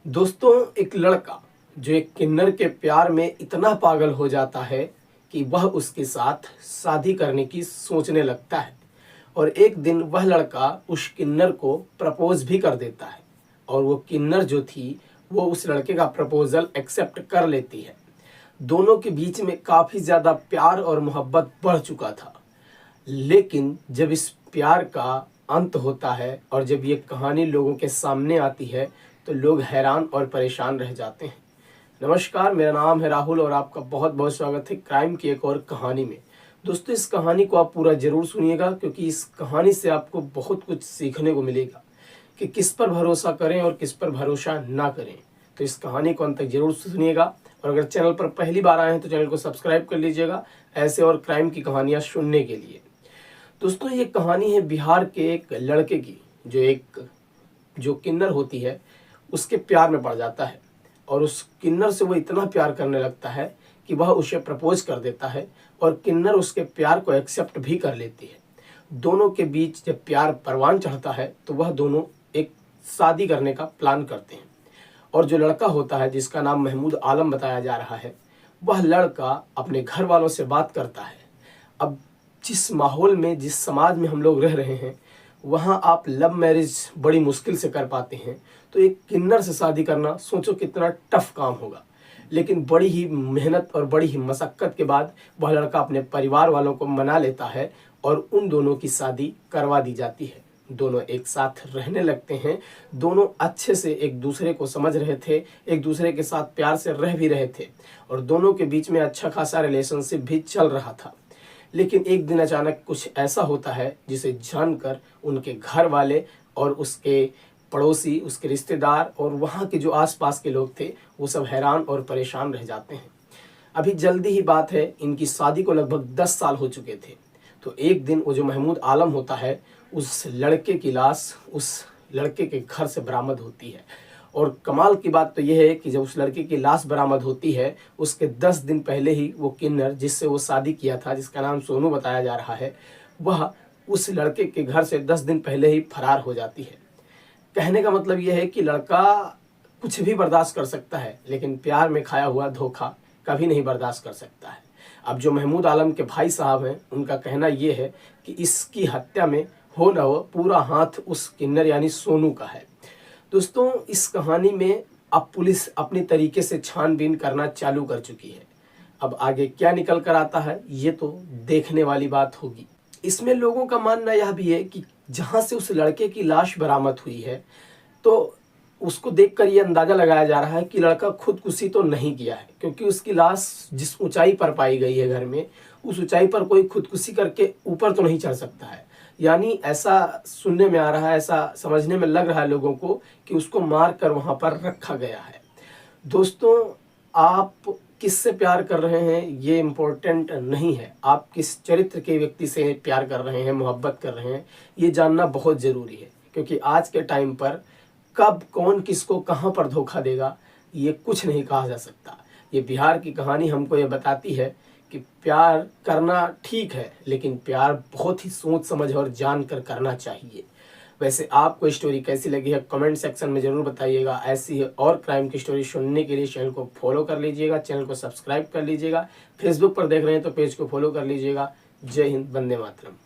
दोस्तों, एक लड़का जो एक किन्नर के प्यार में इतना पागल हो जाता है कि वह उसके साथ शादी करने की सोचने लगता है। और एक दिन वह लड़का उस किन्नर को प्रपोज भी कर देता है और वो किन्नर जो थी वो उस लड़के का प्रपोजल एक्सेप्ट कर लेती है। दोनों के बीच में काफ़ी ज़्यादा प्यार और मोहब्बत बढ़ चुका था। लेकिन जब इस प्यार का अंत होता है और जब ये कहानी लोगों के सामने आती है तो लोग हैरान और परेशान रह जाते हैं। नमस्कार, मेरा नाम है राहुल और आपका बहुत बहुत स्वागत है क्राइम की एक और कहानी में। दोस्तों, इस कहानी को आप पूरा ज़रूर सुनिएगा क्योंकि इस कहानी से आपको बहुत कुछ सीखने को मिलेगा कि किस पर भरोसा करें और किस पर भरोसा ना करें। तो इस कहानी को अंत तक जरूर सुनिएगा और अगर चैनल पर पहली बार आए हैं तो चैनल को सब्सक्राइब कर लीजिएगा ऐसे और क्राइम की कहानियाँ सुनने के लिए। दोस्तों, ये कहानी है बिहार के एक लड़के की जो किन्नर होती है उसके प्यार में पड़ जाता है और उस किन्नर से वो इतना प्यार करने लगता है कि वह उसे प्रपोज कर देता है और किन्नर उसके प्यार को एक्सेप्ट भी कर लेती है। दोनों के बीच जब प्यार परवान चढ़ता है तो वह दोनों एक शादी करने का प्लान करते हैं। और जो लड़का होता है जिसका नाम महमूद आलम बताया जा रहा है, वह लड़का अपने घर वालों से बात करता है। अब जिस माहौल में, जिस समाज में हम लोग रह रहे हैं, वहाँ आप लव मैरिज बड़ी मुश्किल से कर पाते हैं। तो एक किन्नर से शादी करना सोचो कितना टफ काम होगा। लेकिन बड़ी ही मेहनत और बड़ी ही मशक्क़त के बाद वह लड़का अपने परिवार वालों को मना लेता है और उन दोनों की शादी करवा दी जाती है। दोनों एक साथ रहने लगते हैं। दोनों अच्छे से एक दूसरे को समझ रहे थे, एक दूसरे के साथ प्यार से रह भी रहे थे और दोनों के बीच में अच्छा खासा रिलेशनशिप भी चल रहा था। लेकिन एक दिन अचानक कुछ ऐसा होता है जिसे जानकर उनके घर वाले और उसके पड़ोसी, उसके रिश्तेदार और वहाँ के जो आसपास के लोग थे वो सब हैरान और परेशान रह जाते हैं। अभी जल्दी ही बात है, इनकी शादी को लगभग 10 साल हो चुके थे। तो एक दिन वो जो महमूद आलम होता है, उस लड़के की लाश उस लड़के के घर से बरामद होती है। और कमाल की बात तो यह है कि जब उस लड़के की लाश बरामद होती है उसके 10 दिन पहले ही वो किन्नर जिससे वो शादी किया था, जिसका नाम सोनू बताया जा रहा है, वह उस लड़के के घर से 10 दिन पहले ही फरार हो जाती है। कहने का मतलब यह है कि लड़का कुछ भी बर्दाश्त कर सकता है लेकिन प्यार में खाया हुआ धोखा कभी नहीं बर्दाश्त कर सकता है। अब जो महमूद आलम के भाई साहब हैं, उनका कहना यह है कि इसकी हत्या में हो न हो पूरा हाथ उस किन्नर यानी सोनू का है। दोस्तों, इस कहानी में अब पुलिस अपने तरीके से छानबीन करना चालू कर चुकी है। अब आगे क्या निकल कर आता है ये तो देखने वाली बात होगी। इसमें लोगों का मानना यह भी है कि जहां से उस लड़के की लाश बरामद हुई है तो उसको देखकर ये अंदाजा लगाया जा रहा है कि लड़का खुदकुशी तो नहीं किया है, क्योंकि उसकी लाश जिस ऊंचाई पर पाई गई है घर में, उस ऊंचाई पर कोई खुदकुशी करके ऊपर तो नहीं चढ़ सकता है। यानी ऐसा सुनने में आ रहा है, ऐसा समझने में लग रहा है लोगों को कि उसको मार कर वहां पर रखा गया है। दोस्तों, आप किससे प्यार कर रहे हैं ये इम्पोर्टेंट नहीं है। आप किस चरित्र के व्यक्ति से प्यार कर रहे हैं, मोहब्बत कर रहे हैं, ये जानना बहुत ज़रूरी है। क्योंकि आज के टाइम पर कब कौन किसको कहाँ पर धोखा देगा ये कुछ नहीं कहा जा सकता। ये बिहार की कहानी हमको ये बताती है कि प्यार करना ठीक है लेकिन प्यार बहुत ही सोच समझ और जान कर करना चाहिए। वैसे आपको स्टोरी कैसी लगी है कमेंट सेक्शन में ज़रूर बताइएगा। ऐसी और क्राइम की स्टोरी सुनने के लिए चैनल को फॉलो कर लीजिएगा, चैनल को सब्सक्राइब कर लीजिएगा। फेसबुक पर देख रहे हैं तो पेज को फॉलो कर लीजिएगा। जय हिंद, वंदे मातरम।